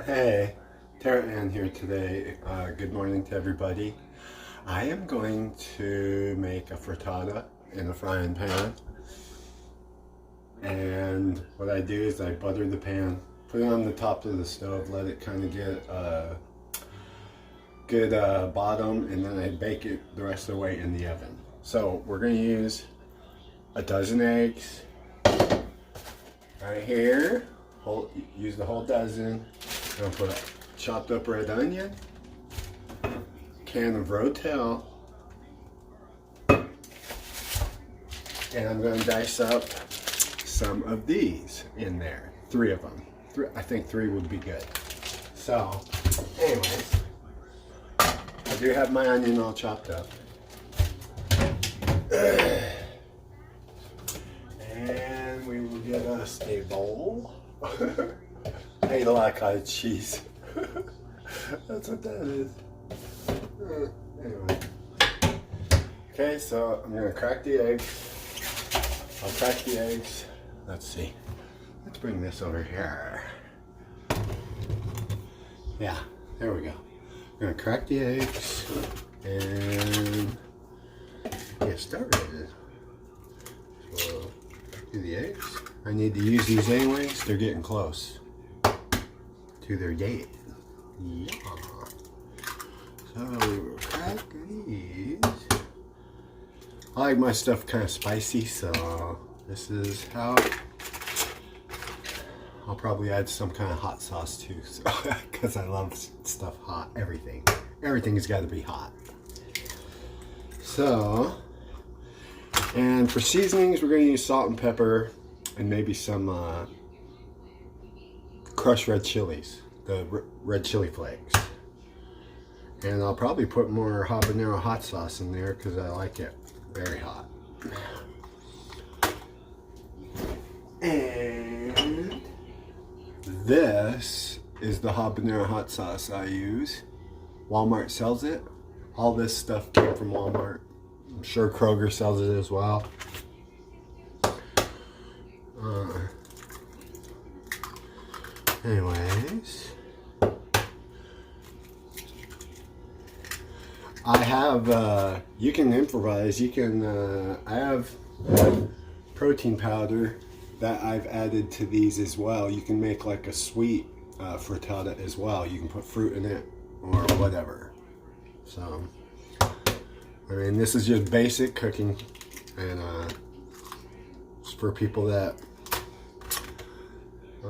Hey, Tara Ann here today. Good morning to everybody. I am going to make a frittata in a frying pan. And what I do is I butter the pan, put it on the top of the stove, let it kind of get a good bottom, and then I bake it the rest of the way in the oven. So we're going to use a dozen eggs right here. Use the whole dozen. I'm going to put a chopped up red onion, can of Rotel, and I'm going to dice up some of these in there. 3 of them. I think 3 would be good. So, anyways, I do have my onion all chopped up. And we will get us a bowl. I ate a lot of cottage cheese. That's what that is. Anyway. Okay, so I'm gonna crack the eggs. I'll crack the eggs. Let's see. Let's bring this over here. Yeah, there we go. I'm gonna crack the eggs and get started. So, do the eggs. I need to use these anyways. They're getting close to their date. Yeah. So we will crack these. I like my stuff kind of spicy, so this is how. I'll probably add some kind of hot sauce too, so because I love stuff hot. Everything's got to be hot. So, and for seasonings, we're going to use salt and pepper, and maybe some crushed red chilies, the red chili flakes. And I'll probably put more habanero hot sauce in there because I like it very hot. And this is the habanero hot sauce I use. Walmart sells it. All this stuff came from Walmart. I'm sure Kroger sells it as well. Anyways, I have, you can improvise, I have protein powder that I've added to these as well. You can make like a sweet frittata as well. You can put fruit in it or whatever. So, I mean, this is just basic cooking, and it's for people that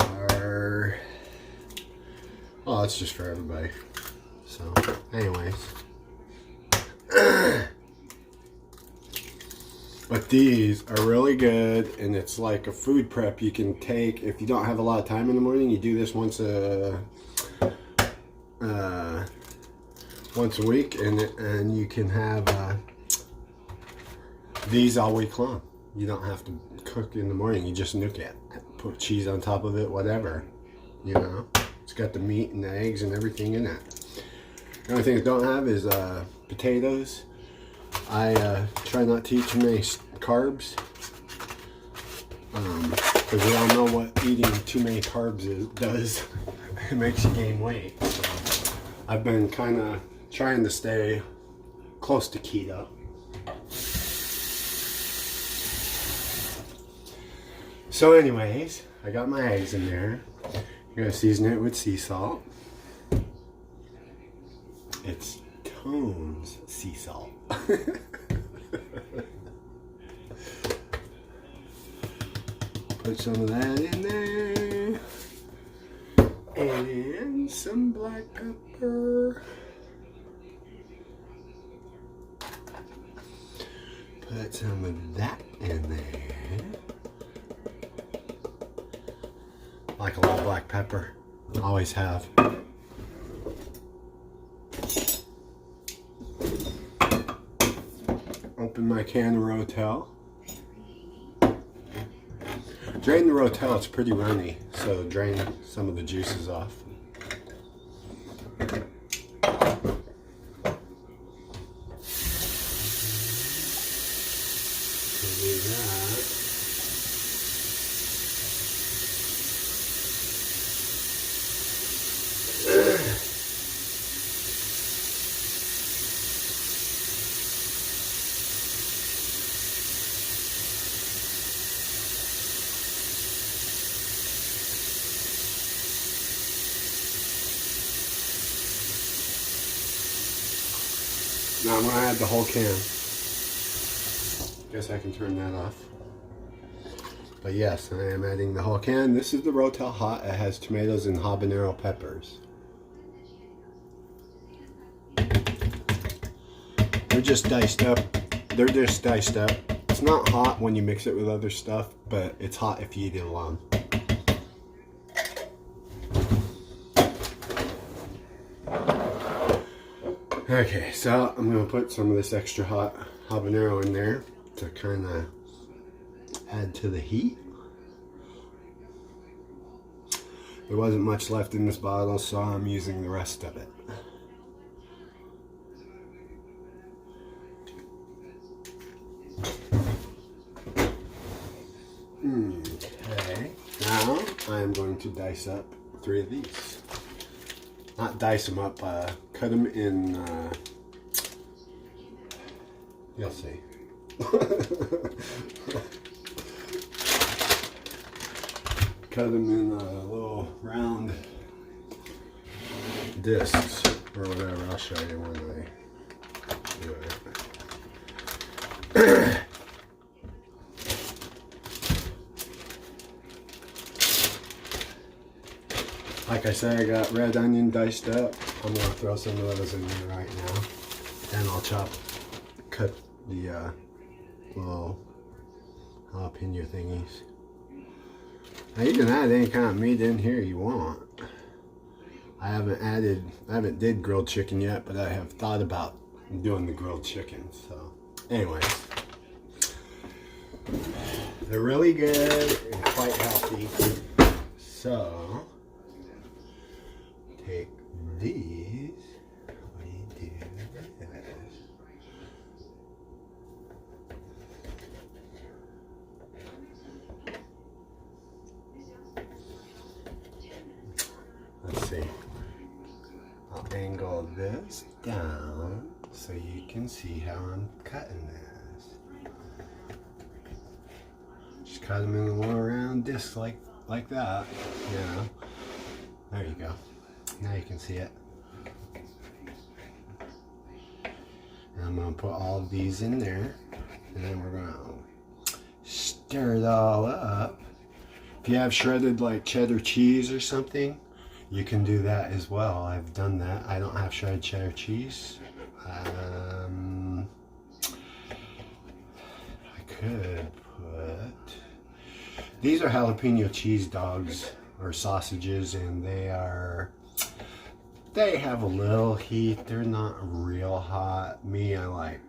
are, well, it's just for everybody. So, anyways. But these are really good, and it's like a food prep you can take if you don't have a lot of time in the morning. You do this once a week, and you can have these all week long. You don't have to cook in the morning. You just nuke it, put cheese on top of it, whatever. You know, it's got the meat and the eggs and everything in it. The only thing I don't have is potatoes. I try not to eat too many carbs because we all know what eating too many carbs does. It makes you gain weight. So I've been kind of trying to stay close to keto. So anyways, I got my eggs in there. I'm going to season it with sea salt. It's Tone's sea salt. Put some of that in there. And some black pepper. Put some of that in there. I like a lot of black pepper. Always have. Open my can of Rotel. Drain the Rotel, it's pretty runny, so drain some of the juices off. Do that. Now I'm going to add the whole can. Guess I can turn that off. But yes, I am adding the whole can. This is the Rotel Hot. It has tomatoes and habanero peppers. They're just diced up. They're just diced up. It's not hot when you mix it with other stuff, but it's hot if you eat it alone. Okay, so I'm going to put some of this extra hot habanero in there to kind of add to the heat. There wasn't much left in this bottle, so I'm using the rest of it. Okay, now I'm going to dice up 3 of these. Not dice them up, cut them in, you'll see. Cut them in little round discs or whatever. I'll show you when I do it. Like I said, I got red onion diced up. I'm going to throw some of those in there right now. And I'll cut the little jalapeno thingies. Now you can add any kind of meat in here you want. I haven't did grilled chicken yet, but I have thought about doing the grilled chicken. So anyways, they're really good and quite healthy. So take these, we do this. Let's see, I'll angle this down so you can see how I'm cutting this. Just cut them in a little round disc like that, you know. There you go. Now you can see it. And I'm going to put all of these in there. And then we're going to stir it all up. If you have shredded like cheddar cheese or something, you can do that as well. I've done that. I don't have shredded cheddar cheese. I could put... These are jalapeno cheese dogs or sausages, and they have a little heat. They're not real hot. Me, I like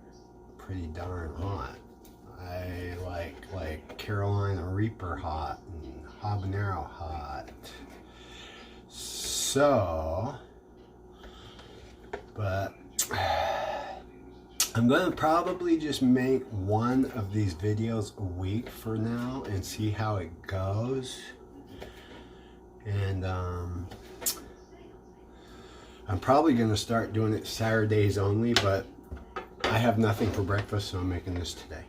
pretty darn hot. I like Carolina Reaper hot and habanero hot. So, but I'm going to probably just make one of these videos a week for now and see how it goes. And I'm probably going to start doing it Saturdays only, but I have nothing for breakfast, so I'm making this today.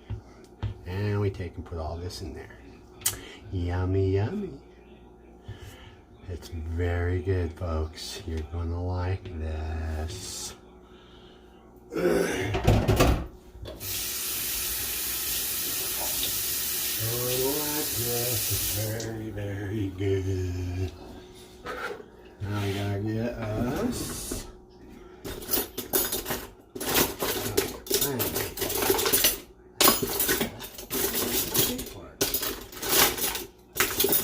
And we take and put all this in there. Yummy, yummy. It's very good, folks. You're going to like this. So like this. It's very, very good. Now we gotta get us.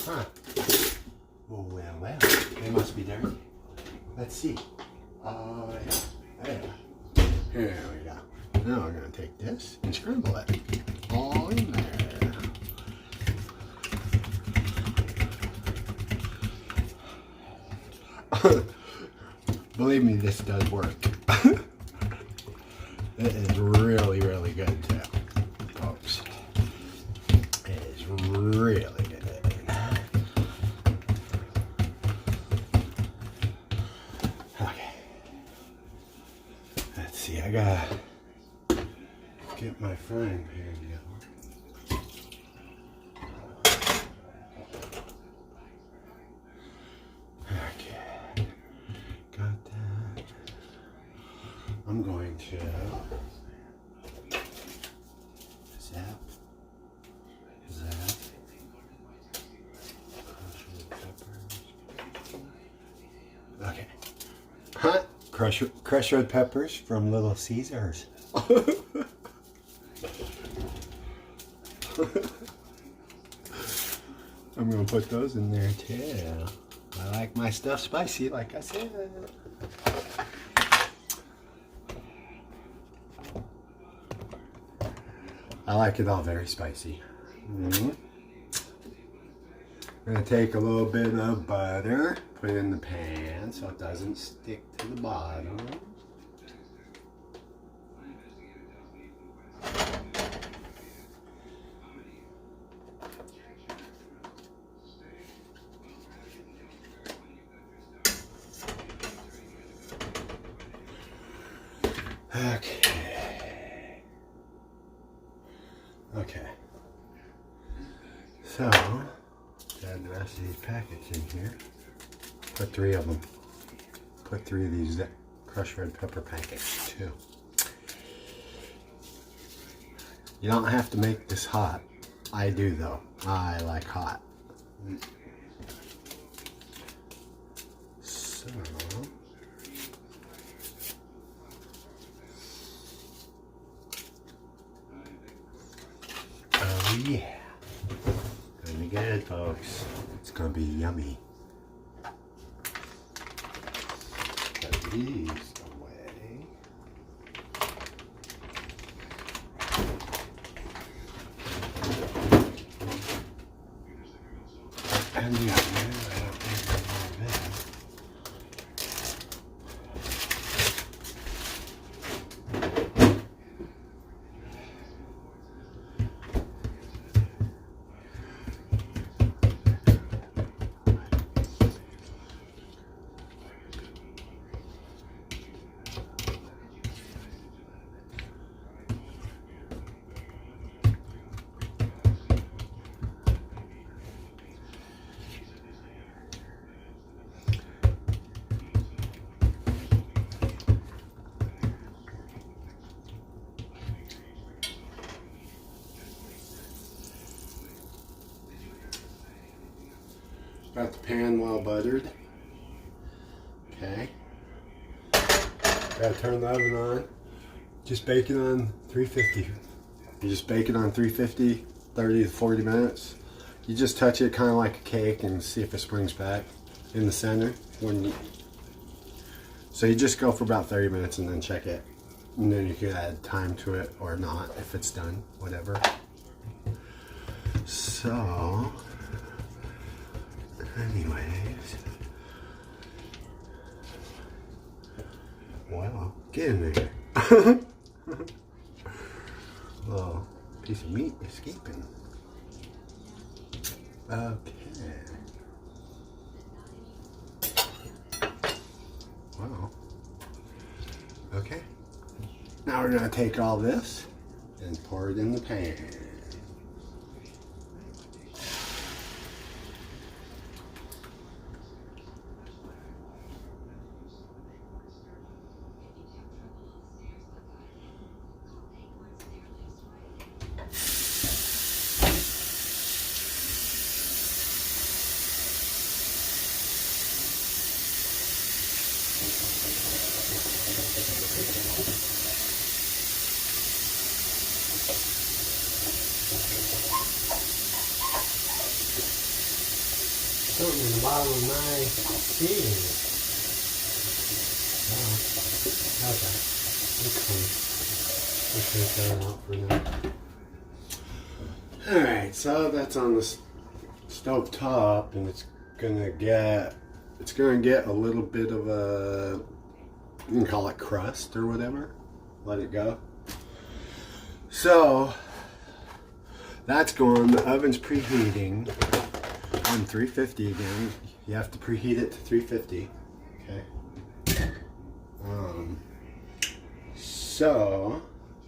Huh. Well, they must be dirty. Let's see. Oh, yeah. Here we go. Now we're gonna take this and scramble it all in there. Believe me, this does work. It is really, really good too, folks. It is really good. Okay. Let's see, I gotta get my frying pan going. I'm going to Okay. Huh? Crushed red peppers from Little Caesars. I'm gonna put those in there too. I like my stuff spicy, like I said. I like it all very spicy. I'm gonna take a little bit of butter, put it in the pan so it doesn't stick to the bottom. Okay. So, add the rest of these packets in here. Put 3 of them. Put 3 of these crushed red pepper packets too. You don't have to make this hot. I do though. I like hot. So, oh yeah. Gonna be good, folks. It's gonna be yummy. Put these away. And yeah, I don't think I'm gonna got the pan well buttered. Okay. Gotta turn the oven on. Just bake it on 350. You just bake it on 350, 30 to 40 minutes. You just touch it kind of like a cake and see if it springs back in the center. So you just go for about 30 minutes and then check it. And then you can add time to it or not if it's done, whatever. So, anyways, wow, get in there. Little piece of meat escaping. Okay. Wow. Okay. Now we're gonna take all this and pour it in the pan. Something in the bottom of my seating. Oh, okay. That's clean. We'll take that out for now. Alright, so that's on the stove top, and it's gonna get a little bit of a, you can call it crust or whatever. Let it go. So that's going. The oven's preheating on 350 again. You have to preheat it to 350. Okay. So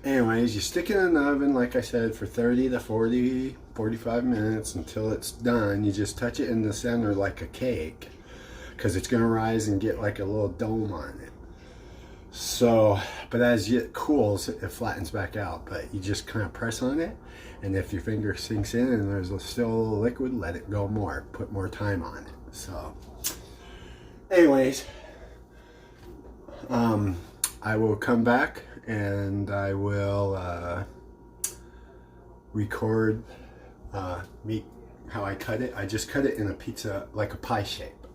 anyways, you stick it in the oven, like I said, for 30 to 40, 45 minutes until it's done. You just touch it in the center like a cake, because it's going to rise and get like a little dome on it. So, but as it cools, it flattens back out. But you just kind of press on it, and if your finger sinks in and there's still liquid, let it go more. Put more time on it. So, anyways, I will come back and I will record me how I cut it. I just cut it in a pizza, like a pie shape,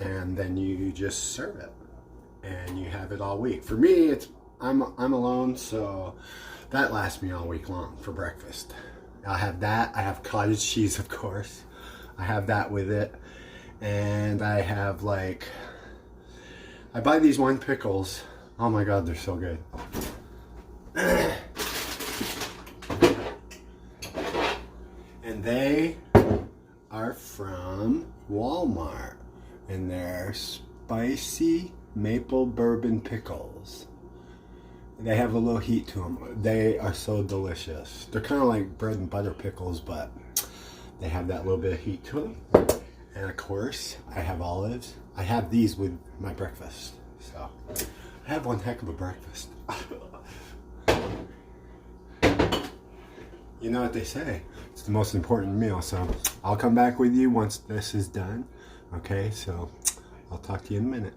and then you just serve it, and you have it all week. For me, I'm alone, so that lasts me all week long for breakfast. I have that. I have cottage cheese, of course. I have that with it, and I have like, I buy these wine pickles. Oh my God, they're so good. And they are from Walmart, and they're spicy maple bourbon pickles. They have a little heat to them. They are so delicious. They're kind of like bread and butter pickles, but they have that little bit of heat to them. And of course, I have olives. I have these with my breakfast. So I have one heck of a breakfast. You know what they say, it's the most important meal. So I'll come back with you once this is done. Okay, so I'll talk to you in a minute.